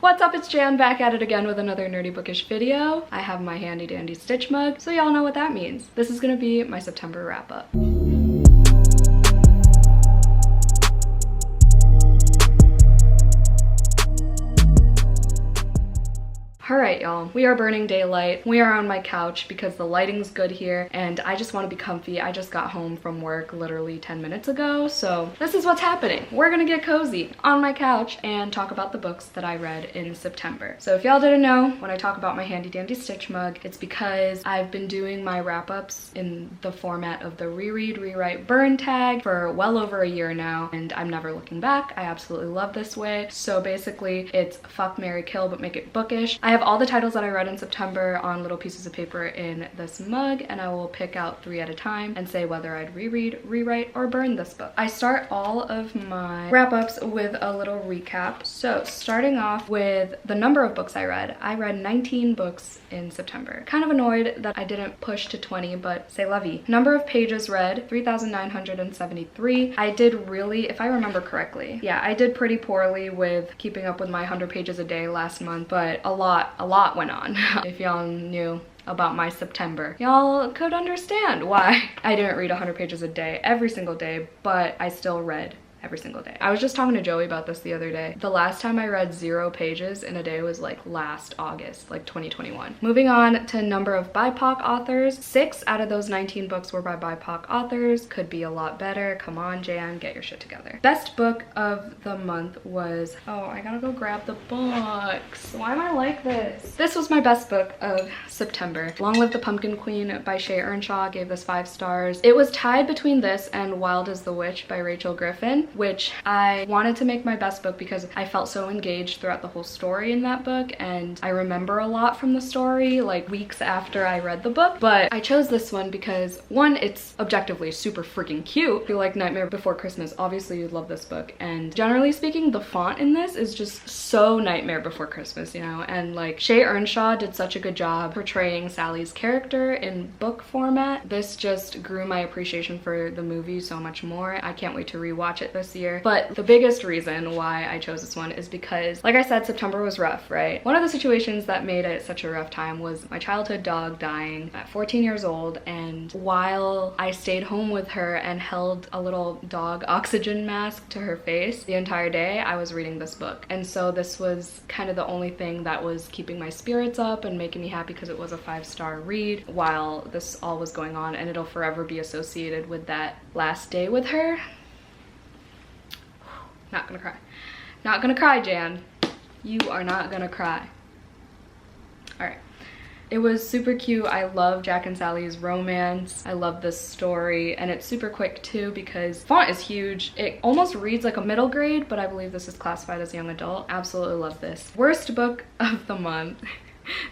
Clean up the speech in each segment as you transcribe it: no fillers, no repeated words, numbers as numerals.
What's up, it's Jan back at it again with another nerdy bookish video. I have my handy dandy Stitch mug, so y'all know what that means. This is gonna be my September wrap up. Alright y'all, we are burning daylight. We are on my couch because the lighting's good here and I just want to be comfy. I just got home from work literally 10 minutes ago, so this is what's happening. We're gonna get cozy on my couch and talk about the books that I read in September. So if y'all didn't know, when I talk about my handy dandy Stitch mug, it's because I've been doing my wrap-ups in the format of the reread, rewrite, burn tag for well over a year now, and I'm never looking back. I absolutely love this way. So basically it's fuck, marry, kill, but make it bookish. I have all the titles that I read in September on little pieces of paper in this mug, and I will pick out 3 at a time and say whether I'd reread, rewrite, or burn this book. I start all of my wrap-ups with a little recap. So starting off with the number of books I read 19 books in September. Kind of annoyed that I didn't push to 20, but c'est la vie. Number of pages read, 3,973. I did really, if I remember correctly, yeah, I did pretty poorly with keeping up with my 100 pages a day last month, but a lot went on. If y'all knew about my September, y'all could understand why I didn't read 100 pages a day every single day, but I still read every single day. I was just talking to Joey about this the other day. The last time I read 0 pages in a day was like last August, like 2021. Moving on to number of BIPOC authors. 6 out of those 19 books were by BIPOC authors. Could be a lot better. Come on, Jan, get your shit together. Best book of the month was, oh, I gotta go grab the books. Why am I like this? This was my best book of September. Long Live the Pumpkin Queen by Shea Earnshaw. Gave this 5 stars. It was tied between this and Wild as the Witch by Rachel Griffin, which I wanted to make my best book because I felt so engaged throughout the whole story in that book, and I remember a lot from the story like weeks after I read the book. But I chose this one because, one, it's objectively super freaking cute. If you like Nightmare Before Christmas, obviously you'd love this book, and generally speaking the font in this is just so Nightmare Before Christmas, you know, and like Shea Earnshaw did such a good job portraying Sally's character in book format. This just grew my appreciation for the movie so much more. I can't wait to rewatch it this year. But the biggest reason why I chose this one is because, like I said, September was rough, right? One of the situations that made it such a rough time was my childhood dog dying at 14 years old, and while I stayed home with her and held a little dog oxygen mask to her face the entire day, I was reading this book. And so this was kind of the only thing that was keeping my spirits up and making me happy because it was a 5-star read while this all was going on, and it'll forever be associated with that last day with her. Not gonna cry. Not gonna cry, Jan. You are not gonna cry. Alright. It was super cute. I love Jack and Sally's romance. I love this story, and it's super quick too because font is huge. It almost reads like a middle grade, but I believe this is classified as young adult. Absolutely love this. Worst book of the month.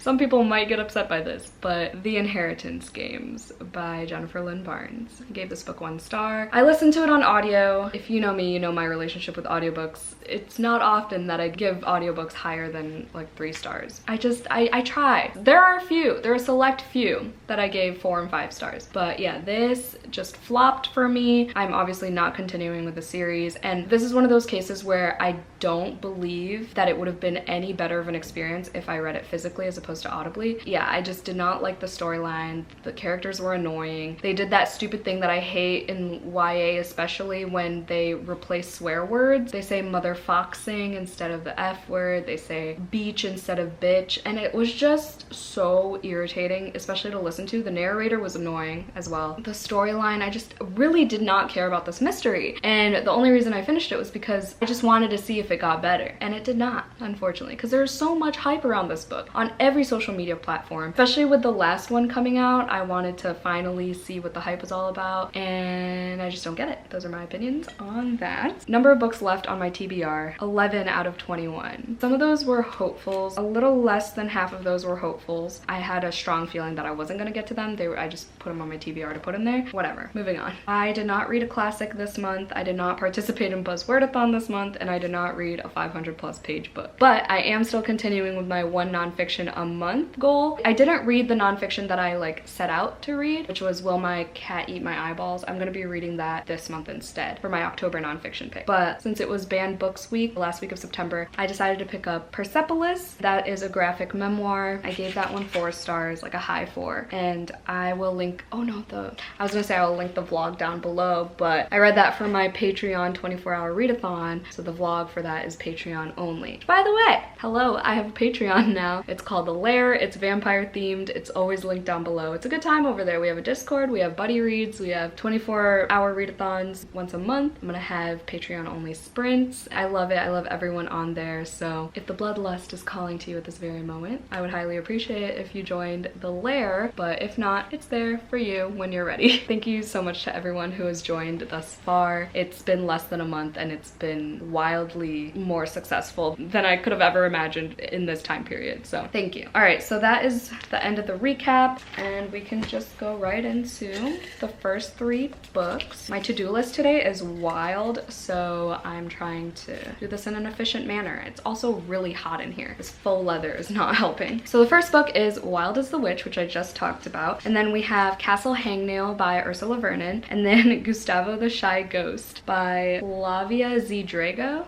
Some people might get upset by this, but The Inheritance Games by Jennifer Lynn Barnes. I gave this book 1 star. I listened to it on audio. If you know me, you know my relationship with audiobooks. It's not often that I give audiobooks higher than like 3 stars. I try. There are a select few that I gave 4 and 5 stars. But yeah, this just flopped for me. I'm obviously not continuing with the series, and this is one of those cases where I don't believe that it would have been any better of an experience if I read it physically as opposed to audibly. Yeah, I just did not like the storyline. The characters were annoying. They did that stupid thing that I hate in YA, especially when they replace swear words. They say motherfoxing instead of the F word. They say beach instead of bitch, and it was just so irritating, especially to listen to. The narrator was annoying as well. The storyline, I just really did not care about this mystery, and the only reason I finished it was because I just wanted to see if it got better, and it did not, unfortunately, because there's so much hype around this book on every social media platform, especially with the last one coming out. I wanted to finally see what the hype was all about, and I just don't get it. Those are my opinions on that. Number of books left on my TBR, 11 out of 21. Some of those were hopefuls. A little less than half of those were hopefuls. I had a strong feeling that I wasn't gonna get to them. I just put them on my TBR to put in there. Whatever, moving on. I did not read a classic this month. I did not participate in Buzzwordathon this month, and I did not read a 500+ page book. But I am still continuing with my one nonfiction a month goal. I didn't read the nonfiction that I like set out to read, which was Will My Cat Eat My Eyeballs. I'm gonna be reading that this month instead for my October nonfiction pick. But since it was banned books week, the last week of September, I decided to pick up Persepolis. That is a graphic memoir. I gave that one 4 stars, like a high 4. And I will link, I was gonna say I will link the vlog down below, but I read that for my Patreon 24-hour readathon. So the vlog for that is Patreon only. By the way, hello, I have a Patreon now. It's called the Lair. It's vampire themed. It's always linked down below. It's a good time over there. We have a Discord, we have buddy reads, we have 24-hour readathons once a month. I'm gonna have Patreon only sprints. I love it. I love everyone on there. So if the bloodlust is calling to you at this very moment, I would highly appreciate it if you joined the Lair, but if not, it's there for you when you're ready. Thank you so much to everyone who has joined thus far. It's been less than a month and it's been wildly more successful than I could have ever imagined in this time period. So thank you. All right, so that is the end of the recap and we can just go right into the first 3 books. My to-do list today is wild, so I'm trying to do this in an efficient manner. It's also really hot in here. This faux leather is not helping. So the first book is Wild as the Witch, which I just talked about. And then we have Castle Hangnail by Ursula Vernon. And then Gustavo the Shy Ghost by Flavia Z. Drago,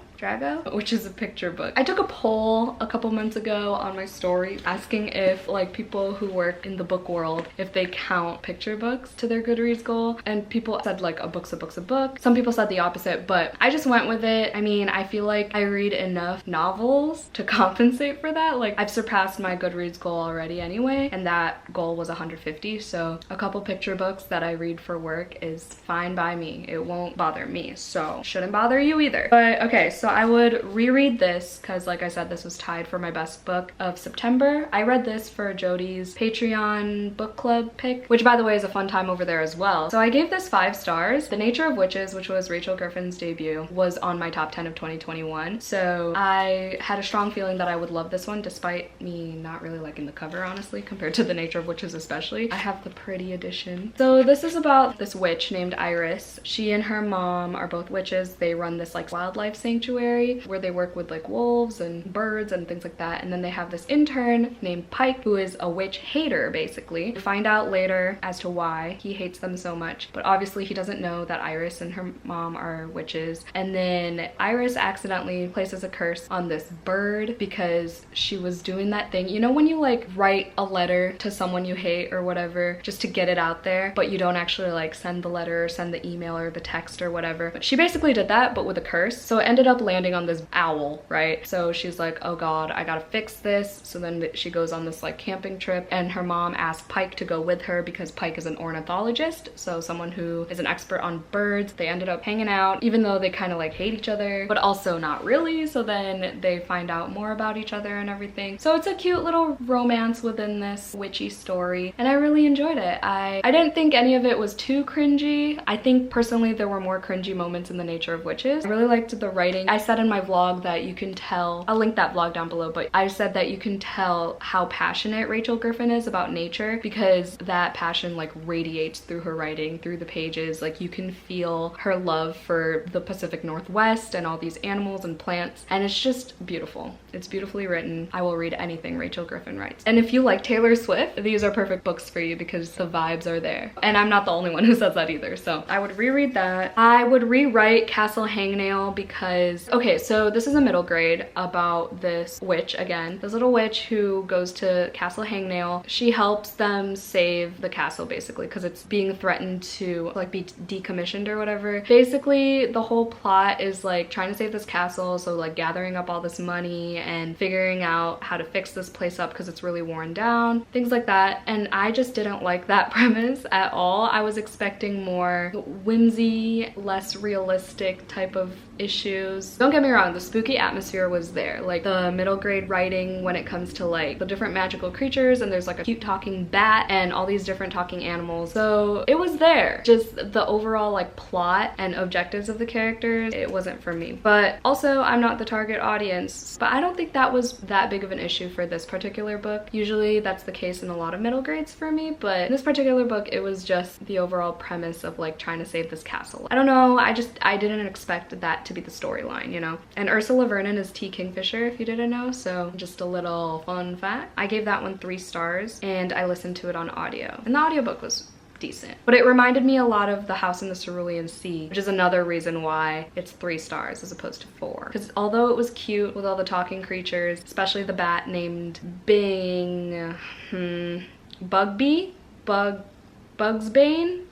which is a picture book. I took a poll a couple months ago on my story asking if like people who work in the book world, if they count picture books to their Goodreads goal, and people said like a book's a book's a book. Some people said the opposite, but I just went with it. I mean, I feel like I read enough novels to compensate for that. Like I've surpassed my Goodreads goal already anyway, and that goal was 150, so a couple picture books that I read for work is fine by me. It won't bother me, so shouldn't bother you either. But okay, so I would reread this because like I said, this was tied for my best book of September. I read this for Jodie's Patreon book club pick, which by the way is a fun time over there as well. So I gave this 5 stars. The Nature of Witches, which was Rachel Griffin's debut, was on my top 10 of 2021. So I had a strong feeling that I would love this one despite me not really liking the cover, honestly, compared to The Nature of Witches especially. I have the pretty edition. So this is about this witch named Iris. She and her mom are both witches. They run this like wildlife sanctuary where they work with like wolves and birds and things like that. And then they have this intern named Pike who is a witch hater basically. We find out later as to why he hates them so much, but obviously he doesn't know that Iris and her mom are witches. And then Iris accidentally places a curse on this bird because she was doing that thing, you know, when you like write a letter to someone you hate or whatever just to get it out there, but you don't actually like send the letter or send the email or the text or whatever. But she basically did that but with a curse, so it ended up landing on this owl, right? So she's like, oh god, I gotta fix this. So then she goes on this like camping trip and her mom asked Pike to go with her because Pike is an ornithologist, so someone who is an expert on birds. They ended up hanging out even though they kind of like hate each other, but also not really. So then they find out more about each other and everything. So it's a cute little romance within this witchy story and I really enjoyed it. I didn't think any of it was too cringy. I think personally there were more cringy moments in The Nature of Witches. I really liked the writing. I said in my vlog that you can tell, I'll link that vlog down below, but I said that you can tell how passionate Rachel Griffin is about nature because that passion like radiates through her writing, through the pages. Like you can feel her love for the Pacific Northwest and all these animals and plants, and it's just beautiful. It's beautifully written. I will read anything Rachel Griffin writes. And if you like Taylor Swift, these are perfect books for you because the vibes are there. And I'm not the only one who says that either, so I would reread that. I would rewrite Castle Hangnail because, okay, so this is a middle grade about this witch again. This little witch who goes to Castle Hangnail. She helps them save the castle basically because it's being threatened to like be decommissioned or whatever. Basically the whole plot is like trying to save this castle, so like gathering up all this money and figuring out how to fix this place up because it's really worn down, things like that. And I just didn't like that premise at all. I was expecting more whimsy, less realistic type of issues. Don't get me wrong, the spooky atmosphere was there, like the middle grade writing when it comes to like the different magical creatures, and there's like a cute talking bat and all these different talking animals, so it was there. Just the overall like plot and objectives of the characters, it wasn't for me. But also I'm not the target audience, but I don't think that was that big of an issue for this particular book. Usually that's the case in a lot of middle grades for me, but in this particular book it was just the overall premise of like trying to save this castle. I don't know, I didn't expect that to be the storyline. undermine, you know? And Ursula Vernon is T. Kingfisher, if you didn't know, so just a little fun fact. I gave that one 3 stars, and I listened to it on audio. And the audiobook was decent. But it reminded me a lot of The House in the Cerulean Sea, which is another reason why it's 3 stars as opposed to 4. Because although it was cute with all the talking creatures, especially the bat named Bugsbane?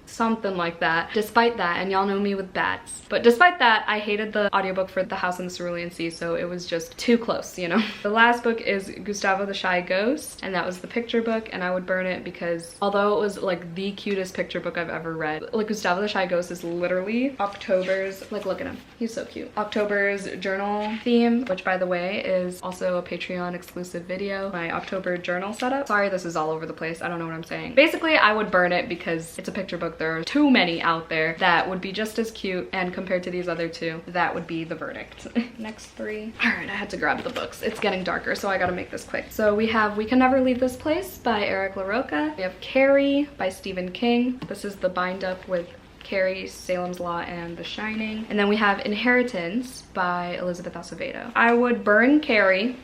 Something like that. Despite that, and y'all know me with bats, but despite that, I hated the audiobook for The House in the Cerulean Sea, so it was just too close, you know? The last book is Gustavo the Shy Ghost, and that was the picture book, and I would burn it because although it was like the cutest picture book I've ever read, like Gustavo the Shy Ghost is literally October's, like look at him, he's so cute. October's journal theme, which by the way is also a Patreon exclusive video, my October journal setup. Sorry, this is all over the place, I don't know what I'm saying. Basically, I would burn it because it's a picture book. There are too many out there that would be just as cute, and compared to these other 2, that would be the verdict. Next 3. All right, I had to grab the books. It's getting darker, so I gotta make this quick. So we have We Can Never Leave This Place by Eric LaRocca. We have Carrie by Stephen King. This is the bind up with Carrie, Salem's Lot, and The Shining. And then we have Inheritance by Elizabeth Acevedo. I would burn Carrie.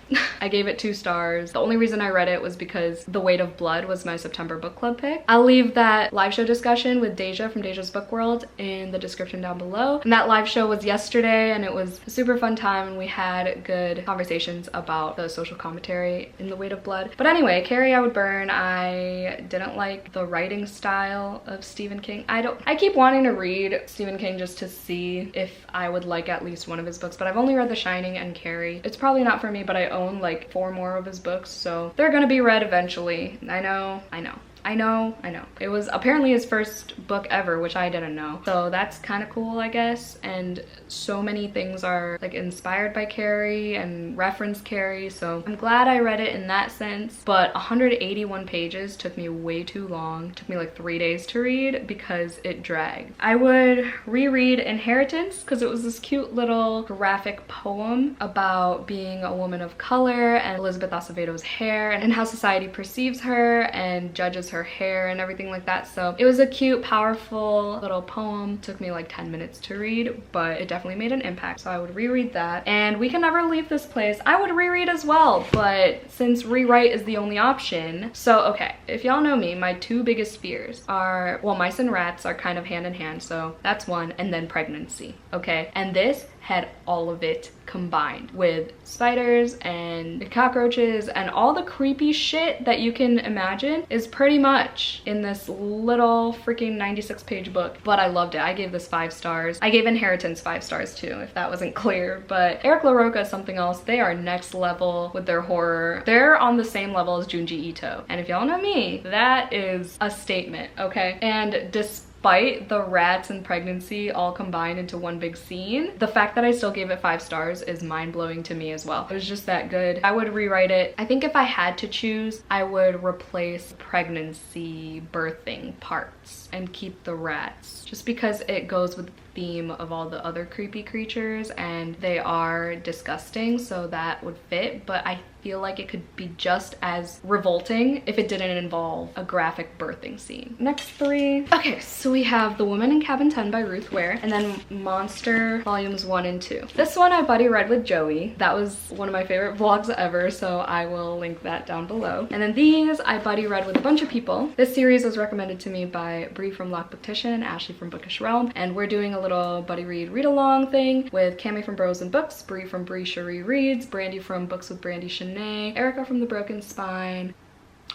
I gave it 2 stars. The only reason I read it was because The Weight of Blood was my September book club pick. I'll leave that live show discussion with Deja from Deja's Book World in the description down below. And that live show was yesterday, and it was a super fun time, and we had good conversations about the social commentary in The Weight of Blood. But anyway, Carrie I would burn. I didn't like the writing style of Stephen King. I keep wanting to read Stephen King just to see if I would like at least one of his books, but I've only read The Shining and Carrie. It's probably not for me, but I own like 4 more of his books, so they're gonna be read eventually. I know. It was apparently his first book ever, which I didn't know. So that's kind of cool, I guess. And so many things are like inspired by Carrie and reference Carrie. So I'm glad I read it in that sense. But 181 pages took me way too long. It took me like 3 days to read because it dragged. I would reread Inheritance because it was this cute little graphic poem about being a woman of color and Elizabeth Acevedo's hair and how society perceives her and judges her hair and everything like that. So it was a cute, powerful little poem. It took me like 10 minutes to read, but it definitely made an impact. So I would reread that. And We Can Never Leave This Place, I would reread as well, but since rewrite is the only option. So okay, if y'all know me, my 2 biggest fears are, well, mice and rats are kind of hand in hand, so that's one, and then pregnancy, okay? And this had all of it combined with spiders and cockroaches and all the creepy shit that you can imagine is pretty much in this little freaking 96-page book. But I loved it. I gave this 5 stars. I gave Inheritance 5 stars too, if that wasn't clear. But Eric LaRocca is something else. They are next level with their horror. They're on the same level as Junji Ito. And if y'all know me, that is a statement, okay? And despite the rats and pregnancy all combined into one big scene, the fact that I still gave it 5 stars is mind-blowing to me as well. It was just that good. I would rewrite it. I think if I had to choose, I would replace pregnancy birthing parts and keep the rats, just because it goes with the theme of all the other creepy creatures and they are disgusting, so that would fit. But I feel like it could be just as revolting if it didn't involve a graphic birthing scene. Next 3. Okay, so we have The Woman in Cabin 10 by Ruth Ware, and then Monster Volumes 1 and 2. This one I buddy read with Joey. That was one of my favorite vlogs ever, so I will link that down below. And then these I buddy read with a bunch of people. This series was recommended to me by Bree from Lockbooktition, Ashley from Bookish Realm, and we're doing a little buddy read along thing with Cami from Bros and Books, Bree from Bree Cherie Reads, Brandy from Books with Brandy Shanae, Erica from The Broken Spine.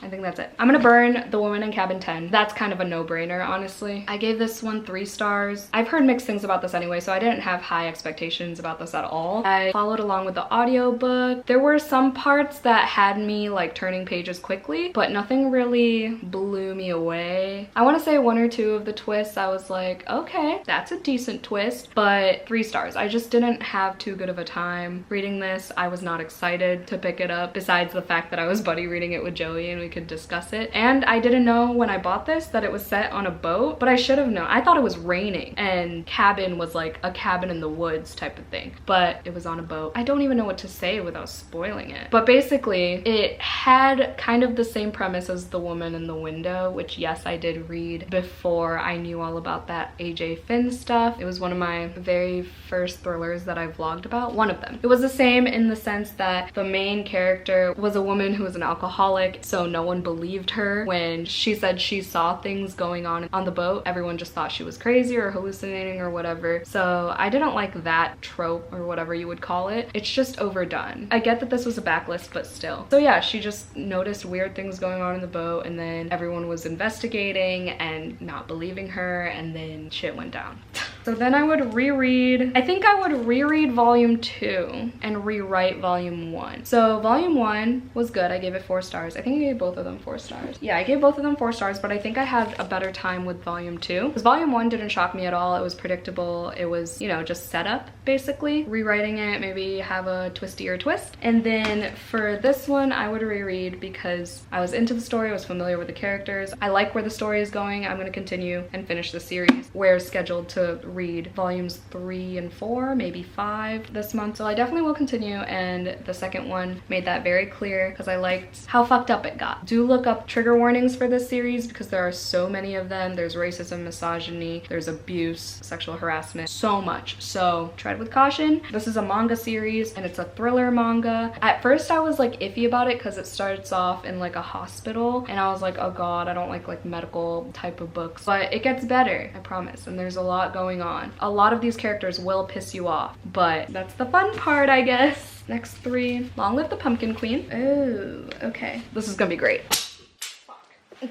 I think that's it. I'm gonna burn The Woman in Cabin 10. That's kind of a no-brainer, honestly. I gave this one 3 stars. I've heard mixed things about this anyway, so I didn't have high expectations about this at all. I followed along with the audiobook. There were some parts that had me like turning pages quickly, but nothing really blew me away. I want to say 1 or 2 of the twists I was like, okay, that's a decent twist, but 3 stars. I just didn't have too good of a time reading this. I was not excited to pick it up, besides the fact that I was buddy reading it with Joey and we we could discuss it. And I didn't know when I bought this that it was set on a boat, but I should have known. I thought it was raining and cabin was like a cabin in the woods type of thing, but it was on a boat. I don't even know what to say without spoiling it. But basically it had kind of the same premise as The Woman in the Window, which yes, I did read before I knew all about that AJ Finn stuff. It was one of my very first thrillers that I vlogged about, one of them. It was the same in the sense that the main character was a woman who was an alcoholic, so no one believed her when she said she saw things going on the boat. Everyone just thought she was crazy or hallucinating or whatever. So I didn't like that trope or whatever you would call it. It's just overdone. I get that this was a backlist, but still. So yeah, she just noticed weird things going on in the boat, and then everyone was investigating and not believing her, and then shit went down. So then I would reread, I think I would reread volume 2 and rewrite volume 1. So volume 1 was good. I gave it 4 stars. I think I gave both of them 4 stars. Yeah, I gave both of them 4 stars, but I think I had a better time with volume 2. Because volume 1 didn't shock me at all. It was predictable. It was, you know, just setup basically. Rewriting it, maybe have a twistier twist. And then for this one, I would reread because I was into the story, I was familiar with the characters. I like where the story is going. I'm going to continue and finish the series. We're scheduled to read volumes 3 and 4, maybe 5 this month. So I definitely will continue, and the second one made that very clear because I liked how fucked up it got. Do look up trigger warnings for this series because there are so many of them. There's racism, misogyny, there's abuse, sexual harassment, so much. So tread with caution. This is a manga series and it's a thriller manga. At first I was like iffy about it because it starts off in like a hospital and I was like, oh god, I don't like medical type of books. But it gets better, I promise, and there's a lot going on. A lot of these characters will piss you off, but that's the fun part, I guess. Next 3. Long Live the Pumpkin Queen. Oh, okay. This is gonna be great.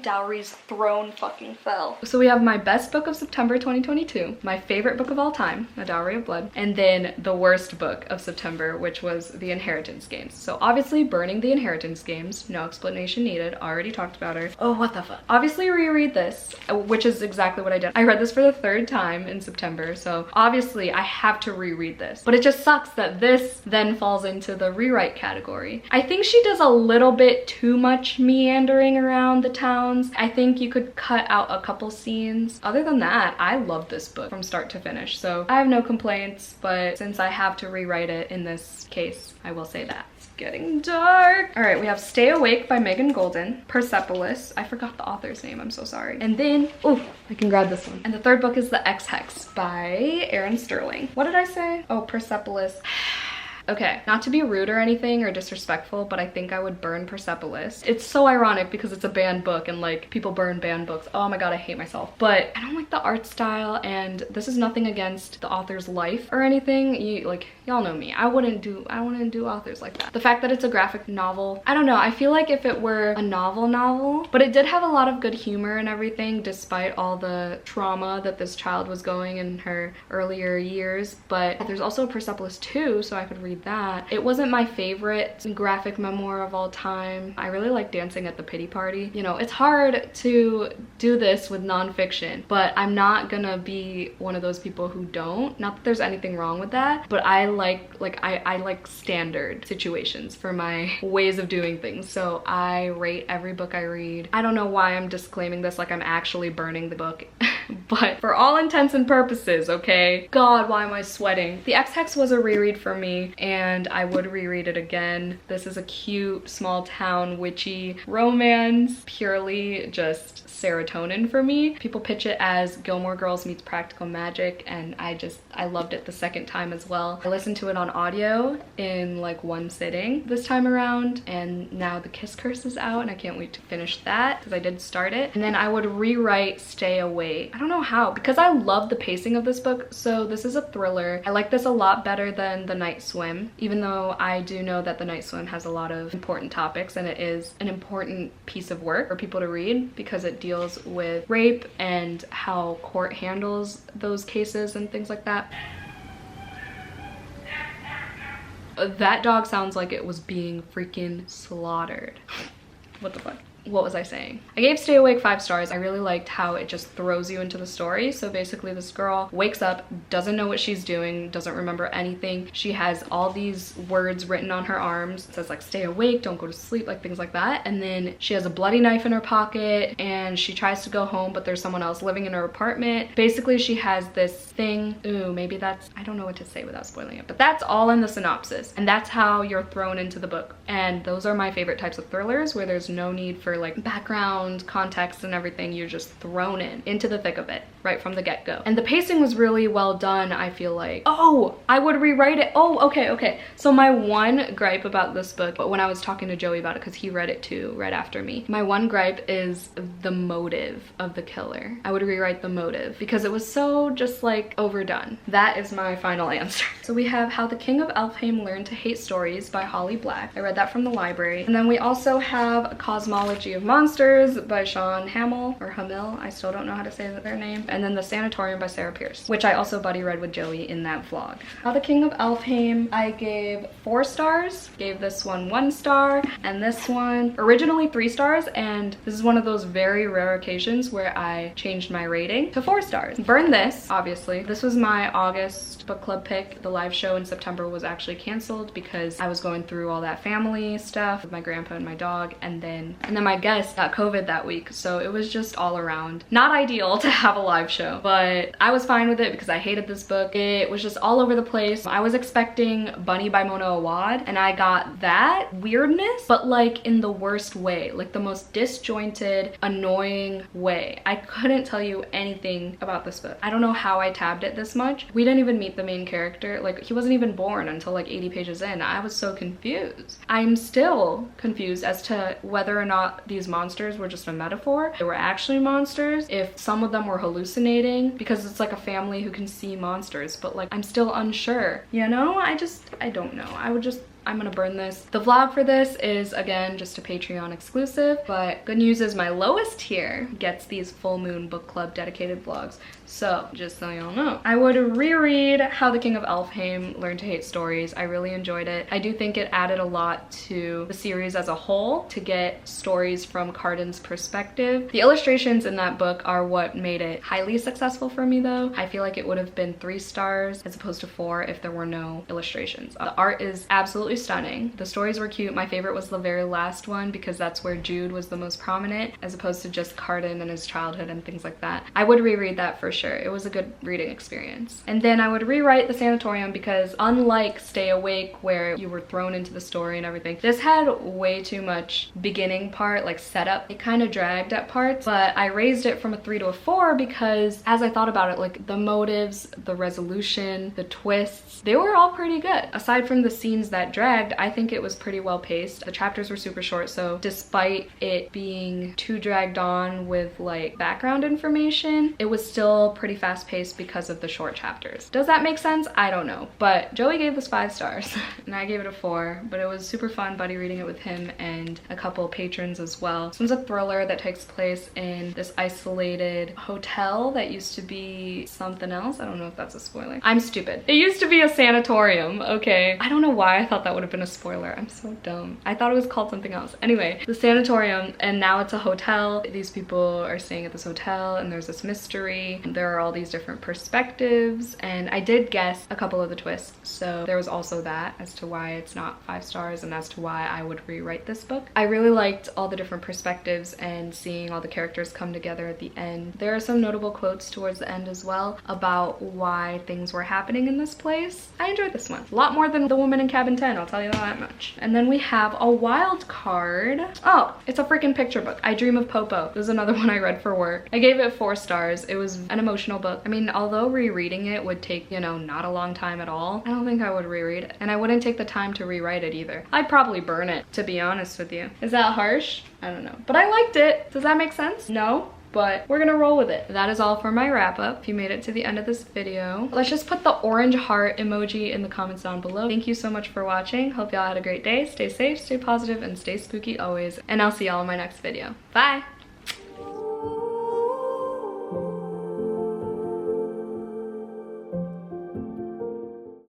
Dowry's throne fucking fell. So we have my best book of September 2022, my favorite book of all time, A Dowry of Blood, and then the worst book of September, which was The Inheritance Games. So obviously burning The Inheritance Games, no explanation needed, already talked about her. Oh, what the fuck. Obviously reread this, which is exactly what I did. I read this for the 3rd time in September, so obviously I have to reread this. But it just sucks that this then falls into the rewrite category. I think she does a little bit too much meandering around the town. I think you could cut out a couple scenes. Other than that, I love this book from start to finish, so I have no complaints, but since I have to rewrite it in this case, I will say that. It's getting dark. All right, we have Stay Awake by Megan Golden, Persepolis. I forgot the author's name, I'm so sorry. And then, oh, I can grab this one. And the 3rd book is The X-Hex by Erin Sterling. What did I say? Oh, Persepolis. Okay, not to be rude or anything or disrespectful, but I think I would burn Persepolis. It's so ironic because it's a banned book and like people burn banned books. Oh my god, I hate myself. But I don't like the art style, and this is nothing against the author's life or anything. Y'all know me. I wouldn't do authors like that. The fact that it's a graphic novel, I don't know. I feel like if it were a novel, but it did have a lot of good humor and everything despite all the trauma that this child was going in her earlier years. But there's also Persepolis 2, so I could read that. It wasn't my favorite graphic memoir of all time. I really like Dancing at the Pity Party. You know, it's hard to do this with nonfiction, but I'm not gonna be one of those people who don't. Not that there's anything wrong with that, but I like standard situations for my ways of doing things. So I rate every book I read. I don't know why I'm disclaiming this like I'm actually burning the book, but for all intents and purposes, okay? God, why am I sweating? The X-Hex was a reread for me, and I would reread it again. This is a cute, small town, witchy romance, purely just serotonin for me. People pitch it as Gilmore Girls meets Practical Magic, and I loved it the 2nd time as well. I listened to it on audio in like 1 sitting this time around, and now The Kiss Curse is out, and I can't wait to finish that because I did start it. And then I would rewrite Stay Away. I don't know how, because I love the pacing of this book. So this is a thriller. I like this a lot better than The Night Swim, even though I do know that The Night Swim has a lot of important topics, and it is an important piece of work for people to read because it deals with rape and how court handles those cases and things like that. That dog sounds like it was being freaking slaughtered. What the fuck? what was I saying? I gave Stay Awake 5 stars. I really liked how it just throws you into the story. So basically this girl wakes up, doesn't know what she's doing, doesn't remember anything. She has all these words written on her arms. It says like stay awake, don't go to sleep, like things like that. And then she has a bloody knife in her pocket and she tries to go home, but there's someone else living in her apartment. Basically she has this thing. Ooh, maybe that's, I don't know what to say without spoiling it, but that's all in the synopsis. And that's how you're thrown into the book. And those are my favorite types of thrillers, where there's no need for like background, context and everything. You're just thrown into the thick of it right from the get-go. And the pacing was really well done, I feel like. Oh, I would rewrite it. Oh, okay. So my one gripe about this book, but when I was talking to Joey about it, because he read it too right after me, my one gripe is the motive of the killer. I would rewrite the motive because it was so just like overdone. That is my final answer. So we have How the King of Elfhame Learned to Hate Stories by Holly Black. I read that from the library. And then we also have Cosmology of Monsters by Sean Hamill, or Hamill, I still don't know how to say their name. And then The Sanatorium by Sarah Pierce, which I also buddy read with Joey in that vlog. How the King of Elfhame, I gave 4 stars. Gave this one 1 star, and this one originally 3 stars, and this is one of those very rare occasions where I changed my rating to 4 stars. Burn This, obviously. This was my August book club pick. The live show in September was actually canceled because I was going through all that family stuff with my grandpa and my dog, and then my guest got COVID that week, so it was just all around not ideal to have a live show, but I was fine with it because I hated this book. It was just all over the place. I was expecting Bunny by Mona Awad, and I got that weirdness, but like in the worst way, like the most disjointed, annoying way. I couldn't tell you anything about this book. I don't know how I tabbed it this much. We didn't even meet the main character. Like, he wasn't even born until like 80 pages in. I was so confused. I'm still confused as to whether or not these monsters were just a metaphor. They were actually monsters, if some of them were hallucinating, because it's like a family who can see monsters, but like I'm still unsure, you know? I don't know. I'm gonna burn this. The vlog for this is, again, just a Patreon exclusive, but good news is my lowest tier gets these full moon book club dedicated vlogs. So just so y'all know, I would reread How the King of Elfhame Learned to Hate Stories. I really enjoyed it. I do think it added a lot to the series as a whole to get stories from Carden's perspective. The illustrations in that book are what made it highly successful for me though. I feel like it would have been 3 stars as opposed to 4 if there were no illustrations. The art is absolutely stunning. The stories were cute. My favorite was the very last one because that's where Jude was the most prominent, as opposed to just Carden and his childhood and things like that. I would reread that for sure. It was a good reading experience. And then I would rewrite The Sanatorium because unlike Stay Awake, where you were thrown into the story and everything, this had way too much beginning part, like setup. It kind of dragged at parts, but I raised it from a 3 to a 4 because as I thought about it, like the motives, the resolution, the twists, they were all pretty good. Aside from the scenes that dragged, I think it was pretty well paced. The chapters were super short, so despite it being too dragged on with like background information, it was still pretty fast paced because of the short chapters. Does that make sense? I don't know. But Joey gave this 5 stars and I gave it a 4, but it was super fun buddy reading it with him and a couple patrons as well. This one's a thriller that takes place in this isolated hotel that used to be something else. I don't know if that's a spoiler. I'm stupid. It used to be a sanatorium, okay? I don't know why I thought that would have been a spoiler. I'm so dumb. I thought it was called something else. Anyway, the sanatorium, and now it's a hotel. These people are staying at this hotel and there's this mystery. And there are all these different perspectives, and I did guess a couple of the twists, so there was also that as to why it's not 5 stars and as to why I would rewrite this book. I really liked all the different perspectives and seeing all the characters come together at the end. There are some notable quotes towards the end as well about why things were happening in this place. I enjoyed this one. A lot more than The Woman in Cabin 10, I'll tell you that much. And then we have a wild card. Oh, it's a freaking picture book. I Dream of Popo. This is another one I read for work. I gave it 4 stars. It was an emotional book. I mean, although rereading it would take, you know, not a long time at all, I don't think I would reread it. And I wouldn't take the time to rewrite it either. I'd probably burn it, to be honest with you. Is that harsh? I don't know. But I liked it. Does that make sense? No? But we're gonna roll with it. That is all for my wrap up. If you made it to the end of this video, let's just put the orange heart emoji in the comments down below. Thank you so much for watching. Hope y'all had a great day. Stay safe, stay positive, and stay spooky always. And I'll see y'all in my next video. Bye!